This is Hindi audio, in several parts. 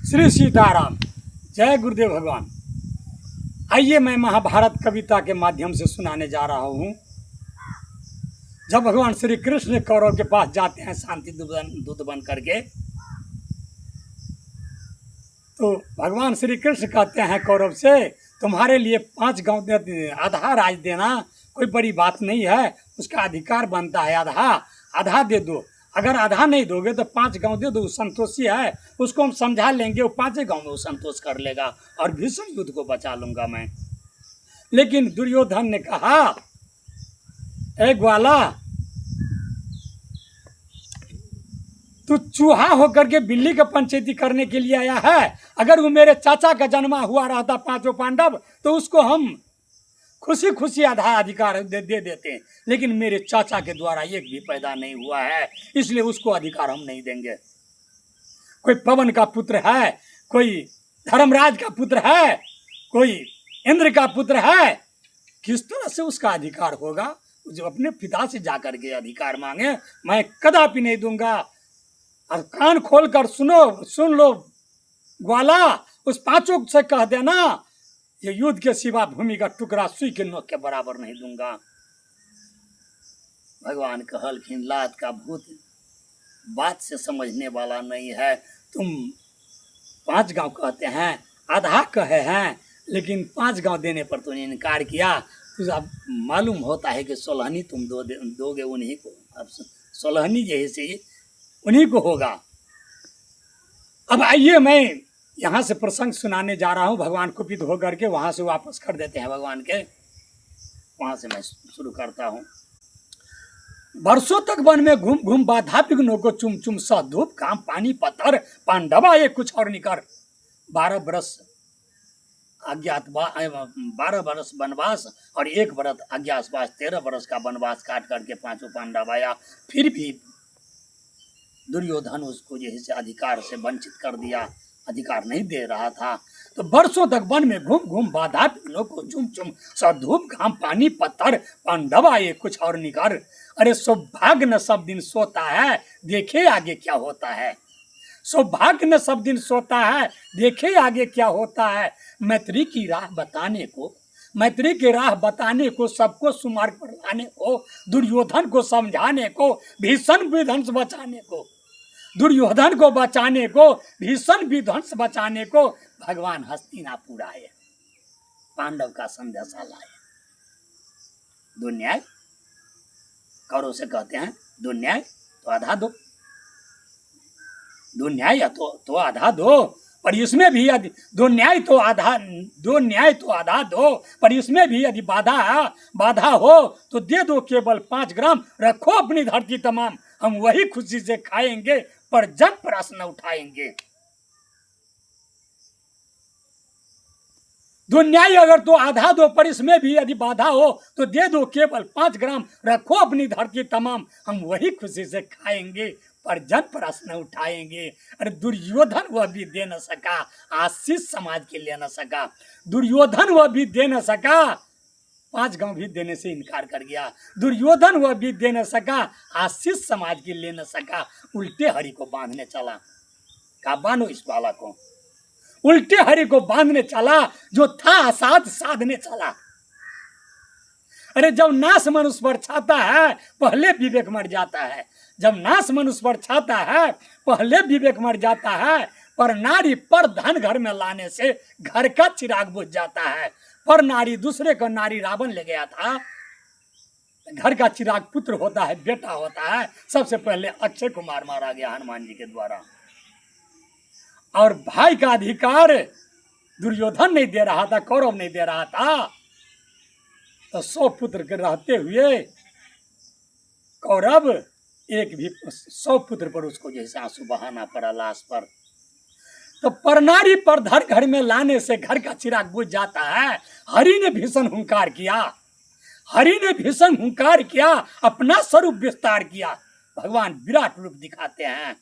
श्री सीताराम। जय गुरुदेव भगवान। आइए मैं महाभारत कविता के माध्यम से सुनाने जा रहा हूँ। जब भगवान श्री कृष्ण कौरव के पास जाते हैं शांति दूत बन करके, तो भगवान श्री कृष्ण कहते हैं कौरव से, तुम्हारे लिए 5 गांव आधा राज देना कोई बड़ी बात नहीं है, उसका अधिकार बनता है, आधा दे दो। अगर आधा नहीं दोगे तो 5 गांव दे दो, संतोषी है, उसको हम समझा लेंगे, वो 5 गांव में वो संतोष कर लेगा और भीषण युद्ध को बचा लूंगा मैं। लेकिन दुर्योधन ने कहा, ए ग्वाला, तू चूहा होकर के बिल्ली का पंचायती करने के लिए आया है। अगर वो मेरे चाचा का जन्मा हुआ रहता 5 पांडव तो उसको हम खुशी खुशी आधा अधिकार दे देते हैं, लेकिन मेरे चाचा के द्वारा एक भी पैदा नहीं हुआ है, इसलिए उसको अधिकार हम नहीं देंगे। कोई पवन का पुत्र है, कोई धर्मराज का पुत्र है, कोई इंद्र का पुत्र है, किस तरह से उसका अधिकार होगा? जो अपने पिता से जाकर के अधिकार मांगे, मैं कदापि नहीं दूंगा। और कान खोल कर सुन लो ग्वाला, उस 5 से कह देना, ये युद्ध के सिवा भूमि का टुकड़ा सुई के नोक के बराबर नहीं दूंगा। भगवान कहलखिन, लात का भूत बात से समझने वाला नहीं है। तुम 5 गांव कहते हैं, आधा कहे हैं, लेकिन 5 गांव देने पर तुमने इनकार किया। तो अब मालूम होता है कि सोलहनी तुम दोगे उन्हीं को। अब सोलहनी जैसे उन्हीं को होगा। अब आइए मैं यहाँ से प्रसंग सुनाने जा रहा हूँ। भगवान कुपित होकर के वहाँ से वापस कर देते हैं भगवान के, वहाँ से मैं शुरू करता हूँ। वर्षों तक वन में घूम घूम बाधा विघ्नों को चुम चुम स धूप काम पानी पत्थर पांडवा ये कुछ और निकर। 12 बरस बारह बरस वनवास और 1 बरस अज्ञातवास, 13 बरस का वनवास काट करके 5 पांडव आया। फिर भी दुर्योधन उसको जैसे अधिकार से वंचित कर दिया, अधिकार नहीं दे रहा था। तो वर्षों तक वन में घूम घूम बाधा विघ्नों को चुम चुम धूप घाम पानी पत्थर पांडवा ये कुछ और निकर। अरे सौभाग्य न सब दिन सोता है, देखे आगे क्या होता है। सौभाग्य न सब दिन सोता है, देखे आगे क्या होता है। मैत्री की राह बताने को, मैत्री की राह बताने को, सबको सुमार्ग पर लाने को, दुर्योधन को समझाने को, भीषण विध्वंस बचाने को, दुर्योधन को बचाने को, भीषण विध्वंस बचाने को भगवान हस्तिनापुर आए, पांडव का संदेशा लाए। दो न्याय कौरव से कहते हैं, दो न्याय तो आधा दो, दो न्याय तो आधा दो, पर इसमें भी यदि दो न्याय तो आधा दो, पर इसमें भी यदि बाधा हो तो दे दो केवल 5 ग्राम, रखो अपनी धरती तमाम, हम वही खुशी से खाएंगे, पर जन प्रश्न उठाएंगे। दो न्याय अगर तो आधा दो, पर इसमें भी यदि बाधा हो तो दे दो केवल 5 ग्राम, रखो अपनी धरती तमाम, हम वही खुशी से खाएंगे, पर जन प्रश्न उठाएंगे। अरे दुर्योधन वह भी दे न सका, आशीष समाज के ले न सका। दुर्योधन वह भी दे न सका, 5 गांव भी देने से इनकार कर गया। दुर्योधन वह भी दे न सका, आशीष समाज के ले न सका। उल्टे हरि को बांधने चला, कहा बांधो इस बाला को। उल्टे हरि को बांधने चला, जो था असाध साधने चला। अरे जब नाश मनुष्य पर छाता है, पहले विवेक मर जाता है। जब नाश मनुष्य पर छाता है, पहले विवेक मर जाता है। पर नारी पर धन घर में लाने से घर का चिराग बुझ जाता है। पर नारी, दूसरे का नारी रावण ले गया था। घर का चिराग पुत्र होता है, बेटा होता है। सबसे पहले अक्षय कुमार मारा गया हनुमान जी के द्वारा। और भाई का अधिकार दुर्योधन नहीं दे रहा था, कौरव नहीं दे रहा था। तो 100 पुत्र के रहते हुए कौरव एक भी 100 पुत्र पर उसको जैसे आंसू बहाना पड़ा लाश पर। तो परनारी पर धर घर में लाने से घर का चिराग बुझ जाता है। हरि ने भीषण हुंकार किया, हरि ने भीषण हुंकार किया, अपना स्वरूप विस्तार किया। भगवान विराट रूप दिखाते हैं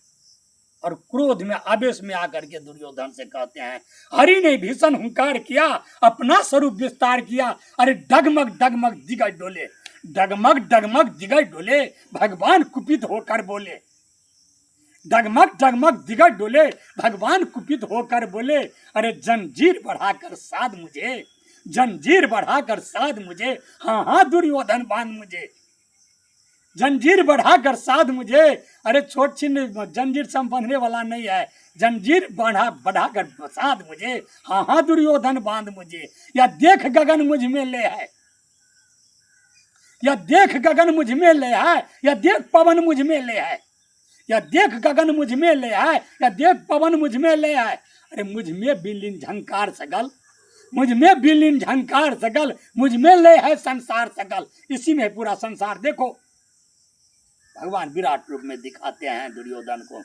और क्रोध में, आवेश में आकर के दुर्योधन से कहते हैं, हरि ने भीषण हुंकार किया, अपना स्वरूप विस्तार किया। अरे डगमग डगमग दिगज डोले, डगमग डगमग दिगज डोले, भगवान कुपित होकर बोले, डगमग डगमग दिगर डोले, भगवान कुपित होकर बोले, अरे जंजीर बढ़ाकर साध मुझे, जंजीर बढ़ाकर साध मुझे, हाँ हाँ दुर्योधन बांध मुझे, जंजीर बढ़ाकर साध मुझे। अरे छोट छिन जंजीर से बंधने वाला नहीं है, जंजीर बढ़ाकर साध मुझे, हाँ हाँ दुर्योधन बांध मुझे। या देख गगन मुझ में ले है, या देख गगन मुझ में ले है, या देख पवन मुझ में ले है, या देख गगन मुझ में ले है, या देख पवन मुझ में ले है। अरे मुझ में बिलिन झंकार सगल, मुझ में बिलिन झंकार सगल, मुझ में ले है संसार सकल। इसी में पूरा संसार। देखो भगवान विराट रूप में दिखाते हैं दुर्योधन को,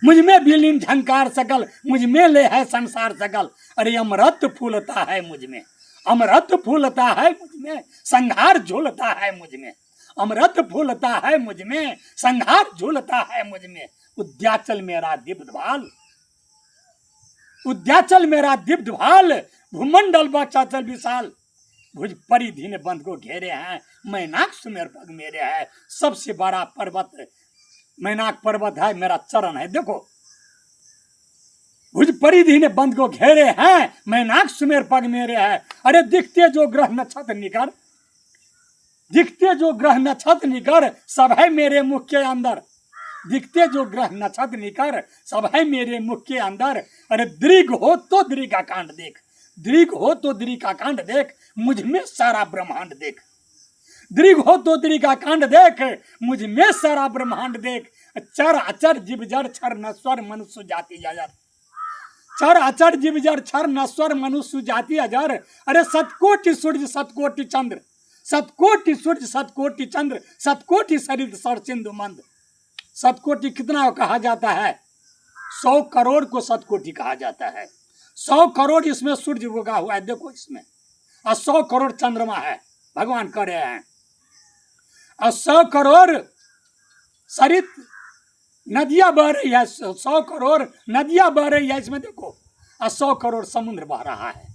मुझ में बिलिन झंकार सकल, मुझ में ले है संसार सकल। अरे अमृत फूलता है मुझ में, अमृत फूलता है मुझ में, संहार झूलता है मुझ में, अमृत फूलता है मुझ में, संहार झूलता है मुझ में। उद्याचल मेरा दिव्य भाल, उद्याचल मेरा दिव्य भाल, भूमंडल बचाचल विशाल। भुज परिधि ने बंध को घेरे हैं, मैनाक सुमेर पग मेरे है। सबसे बड़ा पर्वत मैनाक पर्वत है, मेरा चरण है। देखो भुज परिधि ने बंध को घेरे हैं, मैनाक सुमेर पग मेरे है। अरे दिखते जो ग्रह नक्षत्र निकर, दिखते जो ग्रह नक्षत्र निकर, सब है मेरे मुख के अंदर, दिखते जो ग्रह नक्षत्र निकर, सब है मेरे मुख के अंदर। अरे दृग हो तो दृग का कांड देख, दृग हो तो दृग का कांड देख, मुझ में सारा ब्रह्मांड देख, दृग हो तो दृग का कांड देख, मुझ में सारा ब्रह्मांड देख। चर अचर जीव जड़ छर नश्वर मनुष्य जाति अजर, चर अचर जीव जड़ छर नश्वर मनुष्य जाति अजर। अरे सतकोटि सूर्य सतकोटि चंद्र, सतकोटि सूर्य सतकोटि चंद्र, सतकोटि सरित सर सिंधु मंद। सतकोटि कितना कहा जाता है? 100 करोड़ को सतकोटि कहा जाता है। 100 करोड़ इसमें सूर्य उगा हुआ है, देखो इसमें, और 100 करोड़ चंद्रमा है, भगवान कह रहे हैं। और 100 करोड़ सरित नदियां बह रही है, 100 करोड़ नदियां बह रही है इसमें, देखो, और 100 करोड़ समुद्र बह रहा है।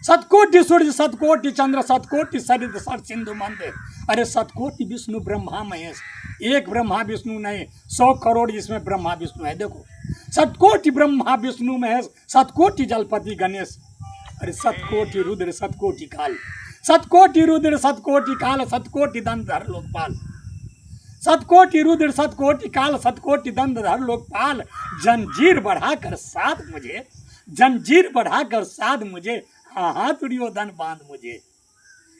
सतकोटि सूर्य सतकोटि चंद्र, सतकोटि सरित सर सिंधु मंद। अरे सतकोटि विष्णु ब्रह्मा महेश, एक ब्रह्मा विष्णु नहीं, 100 करोड़ इसमें ब्रह्मा विष्णु है। देखो सतकोटि ब्रह्मा विष्णु महेश, सतकोटि जलपति गणेश। अरे सतकोटि रुद्र सतकोटि काल, सतकोटि रुद्र सतकोटि काल, सतकोटि दंडधर लोकपाल, सतकोटि रुद्र सतकोटि काल, सतकोटि दंडधर लोकपाल। जंजीर बढ़ाकर साध मुझे, जंजीर बढ़ाकर साध मुझे, हाँ हाँ दुर्योधन बांध मुझे,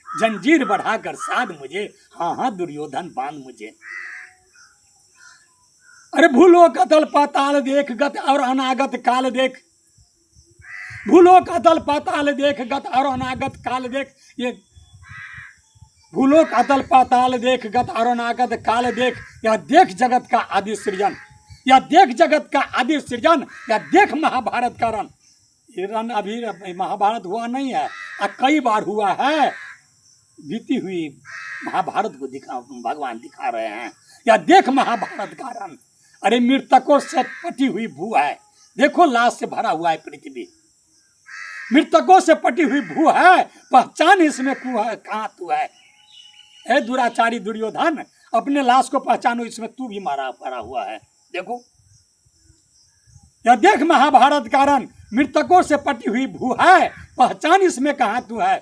जंजीर बढ़ाकर साध मुझे, हाँ हाँ दुर्योधन बांध मुझे। अरे भूलो कतल पाताल देख, गत और अनागत काल देख, भूलो कतल पाताल देख, गत और अनागत काल देख। ये भूलो कतल पाताल देख, गत और अनागत काल देख। या देख जगत का आदि सृजन, या देख जगत का आदि सृजन, या देख महाभारत का रन। ये रन अभी महाभारत हुआ नहीं है, कई बार हुआ है, बीती हुई महाभारत को भगवान दिखा रहे हैं। या देख महाभारत का रन। अरे मृतकों से पटी हुई भू है, देखो लाश से भरा हुआ है पृथ्वी, मृतकों से पटी हुई भू है, पहचान इसमें कहाँ तू है। हे दुराचारी दुर्योधन, अपने लाश को पहचानो, इसमें तू भी मारा पड़ा हुआ है। देखो या देख महाभारत का रन, मृतकों से पटी हुई भू है, पहचान इसमें कहाँ तू है।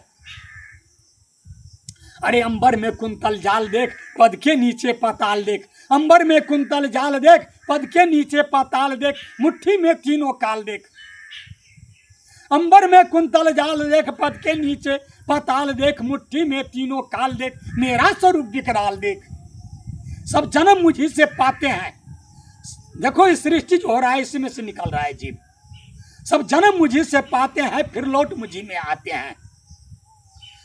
अरे अंबर में कुंतल जाल देख, पद के नीचे पाताल देख, अंबर में कुंतल जाल देख, पद के नीचे पाताल देख, मुट्ठी में तीनों काल देख, अंबर में कुंतल जाल देख, पद के नीचे पाताल देख, मुट्ठी में तीनों काल देख, मेरा स्वरूप विकराल देख। सब जन्म मुझी से पाते हैं, देखो इस सृष्टि जो हो रहा है इसी में से निकल रहा है जीव। सब जन्म मुझी से पाते हैं, फिर लौट मुझी में आते हैं,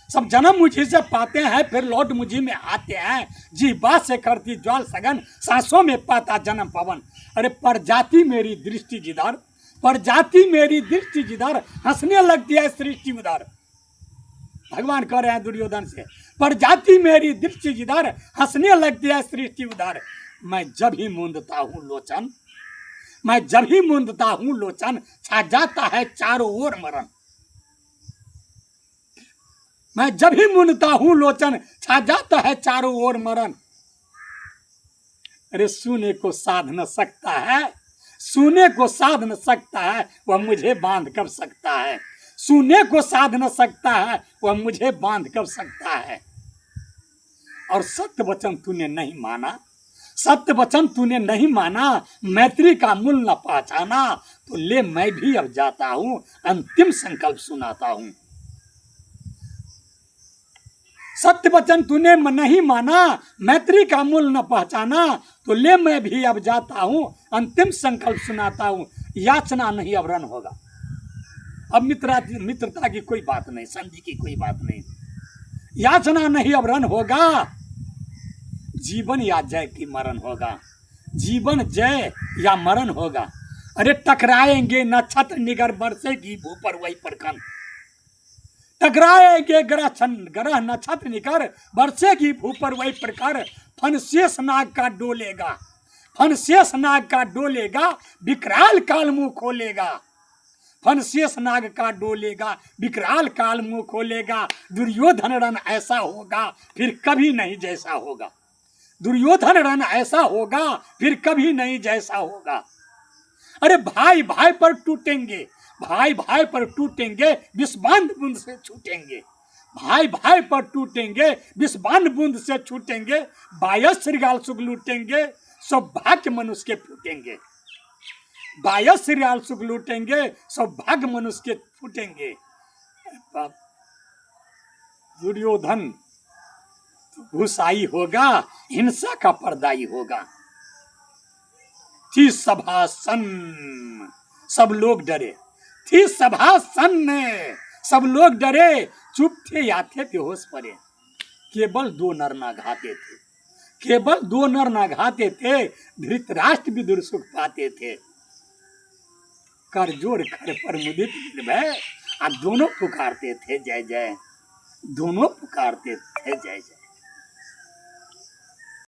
सब जन्म मुझी से पाते हैं, फिर लौट मुझी में आते हैं। जीवा से करती ज्वाल सगन, सांसों में पाता जन्म पवन। अरे प्रजाति मेरी दृष्टि जिधर, प्रजाति मेरी दृष्टि जिधर, हंसने लगती है सृष्टि उधर। भगवान कह रहे हैं दुर्योधन से, प्रजाति मेरी दृष्टि जिधर, हंसने लगती है सृष्टि उधर। मैं जब ही मूंदता हूँ लोचन, मैं जब ही मूंदता हूँ लोचन, छा जाता है चारों ओर मरण। मैं जब ही मूंदता हूँ लोचन, छा जाता है चारों ओर मरण। अरे सोने को साध न सकता है, सोने को साध न सकता है, वह मुझे बांध कब सकता है। सोने को साध न सकता है, वह मुझे बांध कब सकता है। और सत्य वचन तूने नहीं माना, सत्य वचन तूने नहीं माना, मैत्री का मूल न पहचाना, तो ले मैं भी अब जाता हूं, अंतिम संकल्प सुनाता हूं। सत्य वचन तूने नहीं माना, मैत्री का मूल न पहचाना, तो ले मैं भी अब जाता हूं, अंतिम संकल्प सुनाता हूं। याचना नहीं अब रन होगा। अब मित्रता की कोई बात नहीं, संधि की कोई बात नहीं, याचना नहीं अब रन होगा। जीवन या जय की मरण होगा, जीवन जय या मरण होगा। अरे टकराएंगे नक्षत्र निगर बरसेगी भू पर वही परखन, टकराएंगे ग्रह नक्षत्र निकर बरसेगी भू पर वही प्रकार। फन शेष नाग का डोलेगा, फन शेष नाग का डोलेगा, विकराल काल मुंह खोलेगा। फन शेष नाग का डोलेगा, विकराल काल मुंह खोलेगा। दुर्योधन रन ऐसा होगा, फिर कभी नहीं जैसा होगा। दुर्योधन रन ऐसा होगा, फिर कभी नहीं जैसा होगा। अरे भाई भाई पर टूटेंगे, भाई भाई पर टूटेंगे, विषबान बूंद से छूटेंगे। भाई भाई पर टूटेंगे, विषबान बूंद से छूटेंगे। बायस श्रृगाल सुख लूटेंगे, सौभाग्य मनुष्य के फूटेंगे। बायस श्रृगाल सुख लूटेंगे, सौभाग्य मनुष्य के फूटेंगे। दुर्योधन भूसाई होगा, हिंसा का पर्दाई होगा। थी सभा सन्न, सब लोग डरे। थी सभा सन्न, सब लोग डरे। चुप थे या थे बेहोश पड़े। केवल दो नर ना घाते थे, केवल दो नर ना घाते थे। धृतराष्ट्र भी दुर्सुख पाते थे। कर जोड़ खर पर मुदित निर्भय, दोनों पुकारते थे जय जय, दोनों पुकारते थे जय